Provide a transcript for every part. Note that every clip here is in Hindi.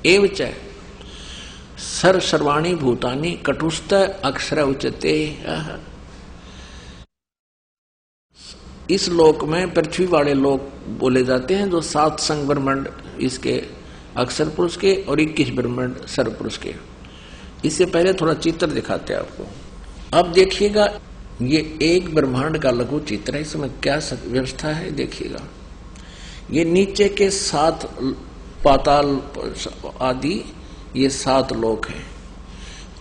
एवच सर सर्वाणी भूतानी कटुस्थ अक्षर उच्यते। इस लोक में पृथ्वी वाले लोक बोले जाते हैं जो 7 संग ब्रह्मांड इसके अक्षर पुरुष के और 21 ब्रह्मांड सर्व पुरुष के। इससे पहले थोड़ा चित्र दिखाते हैं आपको। अब देखिएगा, ये एक ब्रह्मांड का लघु चित्र है। इसमें क्या व्यवस्था है देखिएगा। ये नीचे के 7 पाताल आदि ये 7 लोक हैं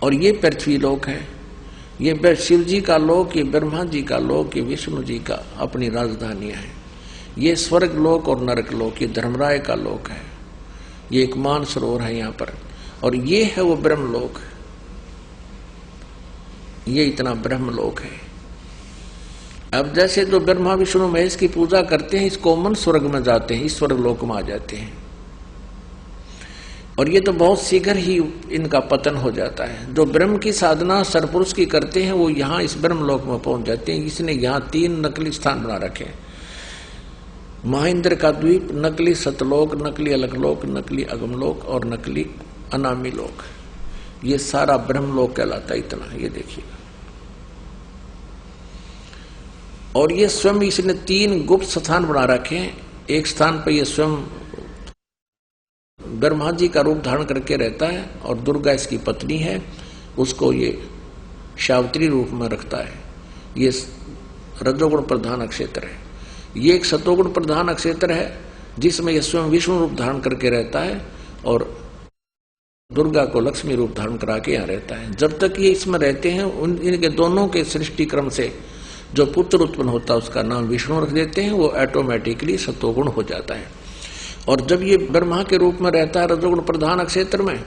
और ये पृथ्वी लोक है। ये शिव जी का लोक, ये ब्रह्मा जी का लोक, ये विष्णु जी का अपनी राजधानियां हैं। ये स्वर्ग लोक और नरक लोक, ये धर्मराय का लोक है। ये एक मान सरोवर है यहाँ पर, और ये है वो ब्रह्मलोक। ये इतना ब्रह्मलोक है। अब जैसे जो ब्रह्मा विष्णु महेश की पूजा करते हैं, इस कॉमन स्वर्ग में जाते हैं, इस स्वर्ग लोक में आ जाते हैं, और ये तो बहुत शीघ्र ही इनका पतन हो जाता है। जो ब्रह्म की साधना सरपुरुष की करते हैं वो यहाँ इस ब्रह्मलोक में पहुंच जाते हैं। इसने यहाँ 3 नकली स्थान बना रखे हैं। महेंद्र का द्वीप, नकली सतलोक, नकली अलकलोक, नकली अगमलोक और नकली अनामी लोक। ये सारा ब्रह्मलोक कहलाता है। इतना ये देखिएगा। और ये स्वयं इसने 3 गुप्त स्थान बना रखे हैं। एक स्थान पर ये स्वयं ब्रह्मा जी का रूप धारण करके रहता है और दुर्गा इसकी पत्नी है, उसको ये शावत्री रूप में रखता है। ये रजोगुण प्रधान क्षेत्र है। ये एक सतोगुण प्रधान क्षेत्र है जिसमें ये स्वयं विष्णु रूप धारण करके रहता है और दुर्गा को लक्ष्मी रूप धारण करा के यहाँ रहता है। जब तक ये इसमें रहते हैं, इनके दोनों के सृष्टि क्रम से जो पुत्र उत्पन्न होता है उसका नाम विष्णु रख देते हैं। वो ऑटोमेटिकली सतोगुण हो जाता है। और जब ये ब्रह्मा के रूप में रहता है रजोगुण प्रधान क्षेत्र में,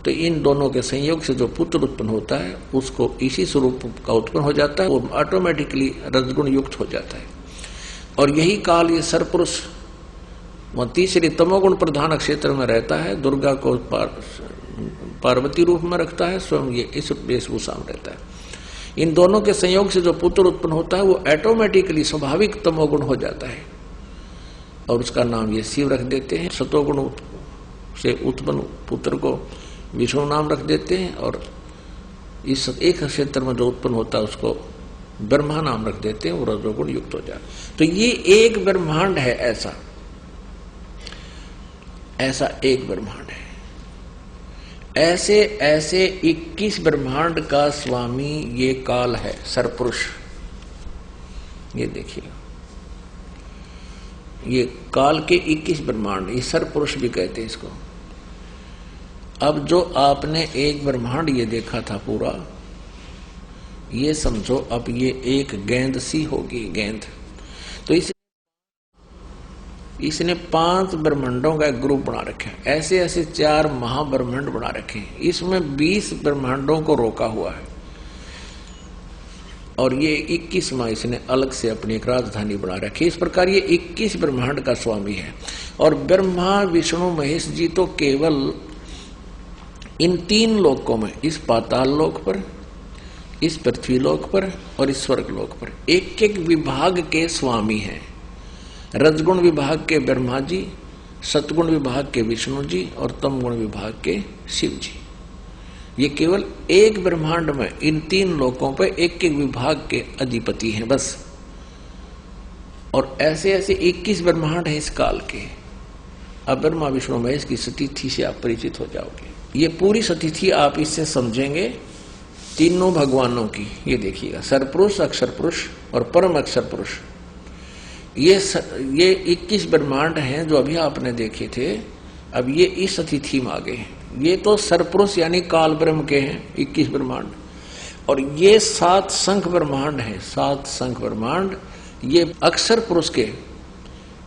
तो इन दोनों के संयोग से जो पुत्र उत्पन्न होता है उसको इसी स्वरूप का उत्पन्न हो जाता है। वो ऑटोमेटिकली रजगुण युक्त हो जाता है। और यही काल ये सरपुरुष वह तीसरे तमोगुण प्रधान क्षेत्र में रहता है। दुर्गा को पार्वती रूप में रखता है, स्वयं ये इस वेशभूषा में रहता है। इन दोनों के संयोग से जो पुत्र उत्पन्न होता है वो ऑटोमेटिकली स्वाभाविक तमोगुण हो जाता है और उसका नाम ये शिव रख देते हैं। सतोगुण से उत्पन्न पुत्र को विष्णु नाम रख देते हैं और इस एक क्षेत्र में जो उत्पन्न होता है उसको ब्रह्मा नाम रख देते हैं। वो रजोगुण युक्त हो जाता है। तो ये एक ब्रह्मांड है। ऐसा एक ब्रह्मांड है। ऐसे 21 ब्रह्मांड का स्वामी ये काल है, सरपुरुष। ये देखिए, ये काल के 21 ब्रह्मांड, ये सरपुरुष भी कहते हैं इसको। अब जो आपने एक ब्रह्मांड ये देखा था पूरा, ये समझो अब ये एक गेंद सी होगी, गेंद। तो इसने 5 ब्रह्मांडों का एक ग्रुप बना रखा है। ऐसे 4 महाब्रह्मांड बना रखे हैं। इसमें 20 ब्रह्मांडों को रोका हुआ है और ये 21वां इसने अलग से अपनी एक राजधानी बना रखी है। इस प्रकार ये 21 ब्रह्मांड का स्वामी है। और ब्रह्मा विष्णु महेश जी तो केवल इन 3 लोकों में, इस पाताल लोक पर, इस पृथ्वी लोक पर और इस स्वर्ग लोक पर एक विभाग के स्वामी हैं। रजगुण विभाग के ब्रह्मा जी, सतगुण विभाग के विष्णु जी और तमगुण विभाग के शिव जी। ये केवल एक ब्रह्मांड में इन 3 लोकों पर एक विभाग के अधिपति हैं बस। और ऐसे 21 ब्रह्मांड है इस काल के। अब ब्रह्मा विष्णु महेश की सतिथि से आप परिचित हो जाओगे। ये पूरी सतिथि आप इससे समझेंगे तीनों भगवानों की। ये देखिएगा, सरपुरुष, अक्षर पुरुष और परम अक्षर पुरुष। ये 21 ब्रह्मांड हैं जो अभी आपने देखे थे। अब ये इस अतिथि में आ गए हैं। ये तो सरपुरुष यानी काल ब्रह्म के हैं 21 ब्रह्मांड, और ये 7 शंख ब्रह्मांड हैं। 7 शंख ब्रह्मांड ये अक्षर पुरुष के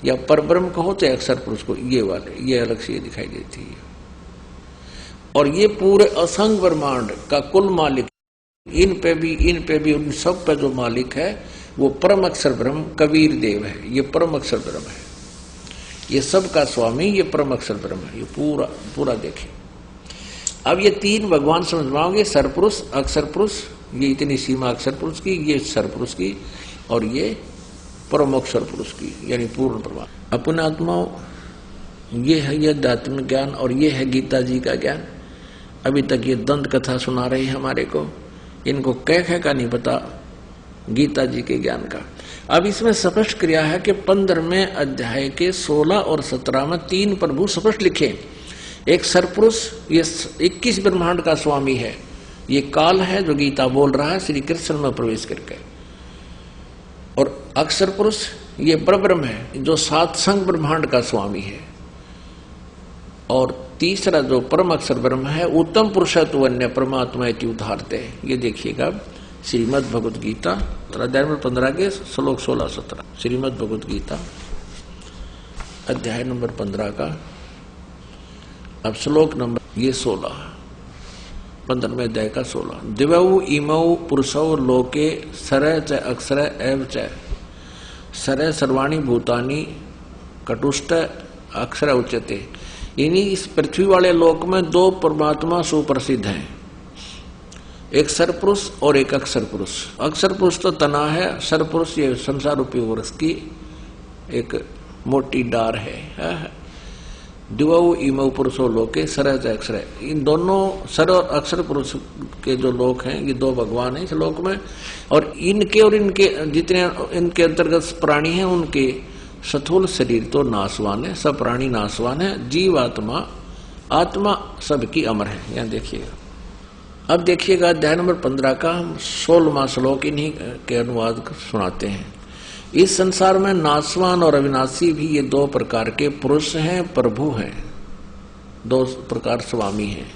या परब्रह्म कहो तो अक्षर पुरुष को, ये वाले ये अलग से ये दिखाई देती है। और ये पूरे असंख्य ब्रह्मांड का कुल मालिक, इन पे भी उन सब पे जो मालिक है वो परम अक्षर ब्रह्म कबीर देव है। ये परम अक्षर ब्रह्म है। ये सब का स्वामी ये परम अक्षर ब्रह्म है। ये पूरा देखें। अब ये 3 भगवान समझ पाओगे, सरपुरुष, अक्षर पुरुष, ये इतनी सीमा अक्षर पुरुष की, ये सरपुरुष की, और ये परम अक्षर पुरुष की, यानी पूर्ण परमात्मा। अपने आत्माओं, ये है ये अध्यात्म ज्ञान और ये है गीता जी का ज्ञान। अभी तक ये दंत कथा सुना रही है हमारे को, इनको कह का नहीं पता गीता जी के ज्ञान का। अब इसमें स्पष्ट क्रिया है कि 15वें अध्याय के 16 और 17 में 3 प्रभु स्पष्ट लिखे। एक सरपुरुष ये 21 ब्रह्मांड का स्वामी है, ये काल है जो गीता बोल रहा है श्री कृष्ण में प्रवेश करके। और अक्षर पुरुष ये परब्रह्म है जो 7 संग ब्रह्मांड का स्वामी है। और तीसरा जो परम अक्षर ब्रह्म है उत्तम पुरुषत्व अन्य परमात्मा इति उदाहरते है। ये देखिएगा श्रीमद् भगवद गीता अध्याय नंबर 15 के श्लोक 16-17। श्रीमद् भगवद गीता अध्याय नंबर 15 का अब श्लोक नंबर ये 16, 15वें अध्याय का 16। दिवौ इमौ पुरुषौ लोके सर च अक्षर एव च सर सर्वाणी भूतानि कटुष्ट अक्षर उच्यते। इन्हीं इस पृथ्वी वाले लोक में 2 परमात्मा सुप्रसिद्ध हैं, एक सरपुरुष और एक अक्षर पुरुष। अक्षर पुरुष तो तना है, सरपुरुष ये संसार रूपी वृक्ष की एक मोटी डार है। दिवौ इमौ पुरुषो लोके सरज अक्षर, इन दोनों सर और अक्षर पुरुष के जो लोक हैं ये 2 भगवान हैं इस लोक में। और इनके और इनके जितने इनके अंतर्गत प्राणी हैं उनके स्थूल शरीर तो नाशवान है, सब प्राणी नाशवान है, जीवात्मा आत्मा सबकी अमर है। यहाँ देखिएगा। अब देखिएगा अध्याय नंबर 15 का हम 16वां श्लोक इन्हीं के अनुवाद सुनाते हैं। इस संसार में नाशवान और अविनाशी भी ये 2 प्रकार के पुरुष हैं, प्रभु हैं, 2 प्रकार स्वामी हैं।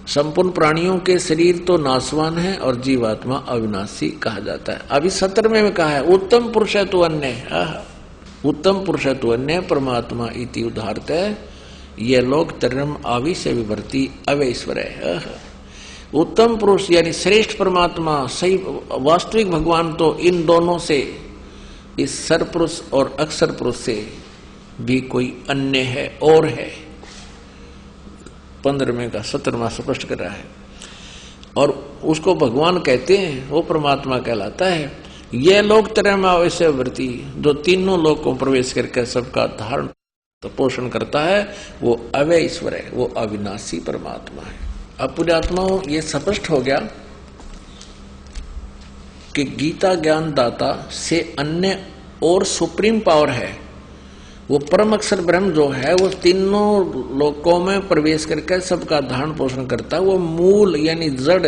संपूर्ण प्राणियों के शरीर तो नाशवान है और जीवात्मा अविनाशी कहा जाता है। अभी 17वें में कहा है उत्तम पुरुष है तो अन्य, उत्तम पुरुष है तो अन्य परमात्मा इति उदाहरत है। ये लोग तरम आविश्य विभर्ति अवैश्वर है। उत्तम पुरुष यानी श्रेष्ठ परमात्मा सही वास्तविक भगवान तो इन दोनों से, इस सरपुरुष और अक्षर पुरुष से भी कोई अन्य है और है। 15वें का 17वां स्पष्ट कर रहा है। और उसको भगवान कहते हैं, वो परमात्मा कहलाता है। यह लोग तरमावश्य वृत्ति जो तीनों लोगों को प्रवेश करके सबका धारण पोषण करता है, वो अव्यय ईश्वर है, वो अविनाशी परमात्मा है। अब पुण्यात्माओं ये स्पष्ट हो गया कि गीता ज्ञान दाता से अन्य और सुप्रीम पावर है वो परम अक्षर ब्रह्म जो है, वो तीनों लोकों में प्रवेश करके सबका धारण पोषण करता है। वो मूल यानी जड़,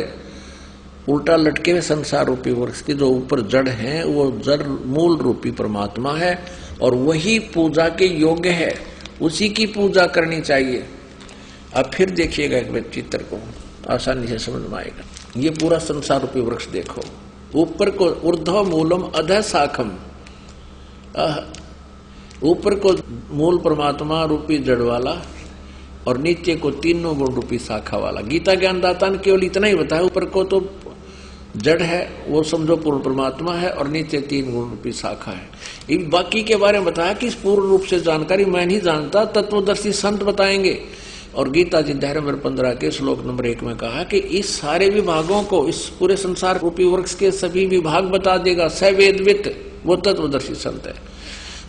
उल्टा लटके हुए संसार रूपी वृक्ष की जो ऊपर जड़ है, वो जड़ मूल रूपी परमात्मा है और वही पूजा के योग्य है, उसी की पूजा करनी चाहिए। अब फिर देखिएगा एक चित्र को आसानी से समझ में आएगा। ये पूरा संसार रूपी वृक्ष देखो, ऊपर को ऊर्ध्व मूलम अधः शाखम, ऊपर को मूल परमात्मा रूपी जड़ वाला और नीचे को तीनों गुण रूपी शाखा वाला। गीता ज्ञान दाता ने केवल इतना ही बताया, ऊपर को तो जड़ है वो समझो पूर्ण परमात्मा है और नीचे 3 गुण रूपी शाखा है। इन बाकी के बारे में बताया कि इस पूर्ण रूप से जानकारी मैं नहीं जानता, तत्वदर्शी संत बताएंगे। और गीता जी अध्याय नंबर 15 के श्लोक नंबर 1 में कहा कि इस सारे विभागों को, इस पूरे संसार रूपी वृक्ष के सभी विभाग बता देगा सवेदवित, वो तत्वदर्शी संत है।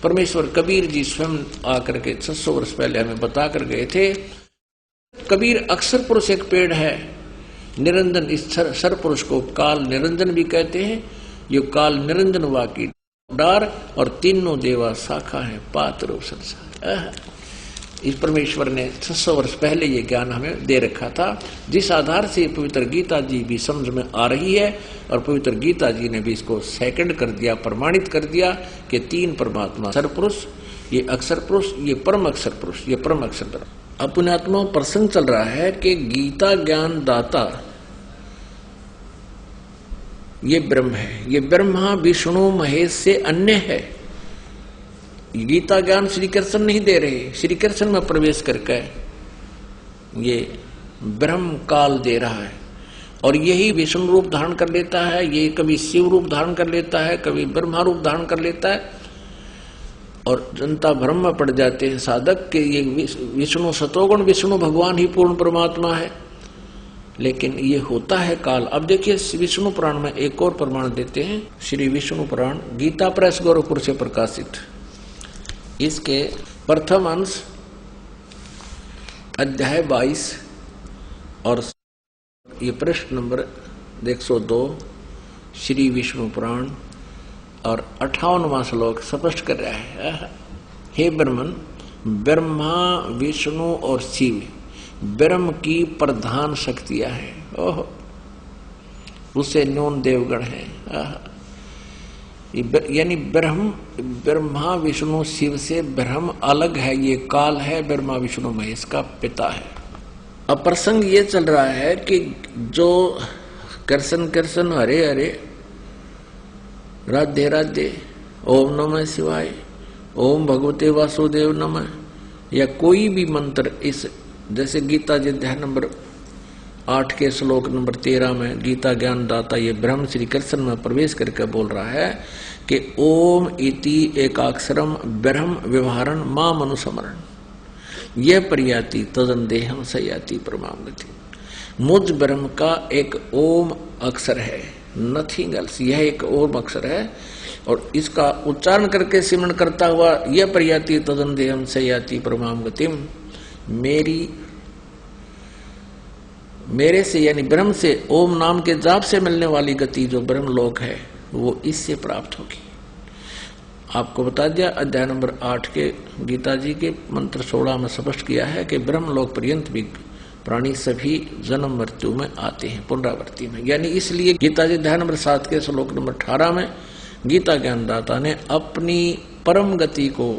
परमेश्वर कबीर जी स्वयं आकर के 600 वर्ष पहले हमें बता कर गए थे। कबीर अक्षर पुरुष एक पेड़ है, निरंजन इस सर पुरुष को काल निरंजन भी कहते हैं। ये काल निरंजन वाकी डार और तीनों देवा शाखा है पात्र संसार। इस परमेश्वर ने 600 वर्ष पहले ये ज्ञान हमें दे रखा था, जिस आधार से पवित्र गीता जी भी समझ में आ रही है। और पवित्र गीता जी ने भी इसको सेकंड कर दिया, प्रमाणित कर दिया कि 3 परमात्मा, सरपुरुष, ये अक्षर पुरुष, ये परम अक्षर पुरुष, ये परम अक्षर ब्रह्म। अब पुण्यात्मा प्रसंग चल रहा है कि गीता ज्ञान दाता ये ब्रह्म है, ये ब्रह्मा विष्णु महेश से अन्य है। गीता ज्ञान श्री कृष्ण नहीं दे रहे, श्री कृष्ण में प्रवेश करके ये ब्रह्म काल दे रहा है और यही विष्णु रूप धारण कर लेता है, ये कभी शिव रूप धारण कर लेता है, कभी ब्रह्मा रूप धारण कर लेता है। और जनता भ्रम में पड़ जाते हैं साधक के ये विष्णु सतोगुण विष्णु भगवान ही पूर्ण परमात्मा है, लेकिन ये होता है काल। अब देखिए विष्णु पुराण में एक और प्रमाण देते हैं, श्री विष्णु पुराण गीता प्रेस गोरखपुर से प्रकाशित। इसके प्रथम अंश अध्याय 22 और ये प्रश्न नंबर 102 श्री विष्णु पुराण और 58वां श्लोक स्पष्ट कर रहा है। हे ब्रह्मन, ब्रह्मा विष्णु और शिव ब्रह्म की प्रधान शक्तियां हैं। ओह, उससे न्यून देवगण है। यानी ब्रह्मा विष्णु शिव से ब्रह्म अलग है, ये काल है, ब्रह्मा विष्णु महेश का पिता है। अब प्रसंग ये चल रहा है कि जो कृष्ण कृष्ण हरे हरे राधे राधे ओम नमः शिवाय ओम भगवते वासुदेव नमः या कोई भी मंत्र, इस जैसे गीता जी अध्याय नंबर 8 के श्लोक नंबर 13 में गीता ज्ञान दाता ये ब्रह्म श्री कृष्ण में प्रवेश करके बोल रहा है कि ओम इति एकाक्षरम ब्रह्म व्यवहारण माम अनुस्मरण यह प्रयाति तदंदेहम सयाति परमागति। मुझ ब्रह्म का एक ओम अक्षर है, नथिंग एल्स, यह एक ओम अक्षर है और इसका उच्चारण करके सिमरण करता हुआ यह प्रयाति तदंदेहम सयाति परमागतिम, मेरे से यानी ब्रह्म से ओम नाम के जाप से मिलने वाली गति जो ब्रह्म लोक है वो इससे प्राप्त होगी। आपको बता दिया अध्याय नंबर 8 के गीता जी के मंत्र 16 में स्पष्ट किया है कि ब्रह्म लोक पर्यंत भी प्राणी सभी जन्म मृत्यु में आते हैं, पुनरावृत्ति में। यानी इसलिए गीता जी अध्याय नंबर 7 के श्लोक नंबर 18 में गीता ज्ञानदाता ने अपनी परम गति को,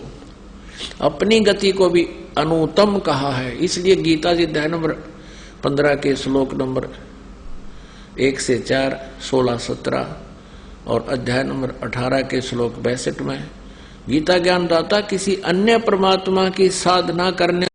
अपनी गति को भी अनुत्तम कहा है। इसलिए गीता जी अध्याय नंबर 15 के श्लोक नंबर 1 से 4, 16, 17 और अध्याय नंबर 18 के श्लोक 62 में गीता ज्ञानदाता किसी अन्य परमात्मा की साधना करने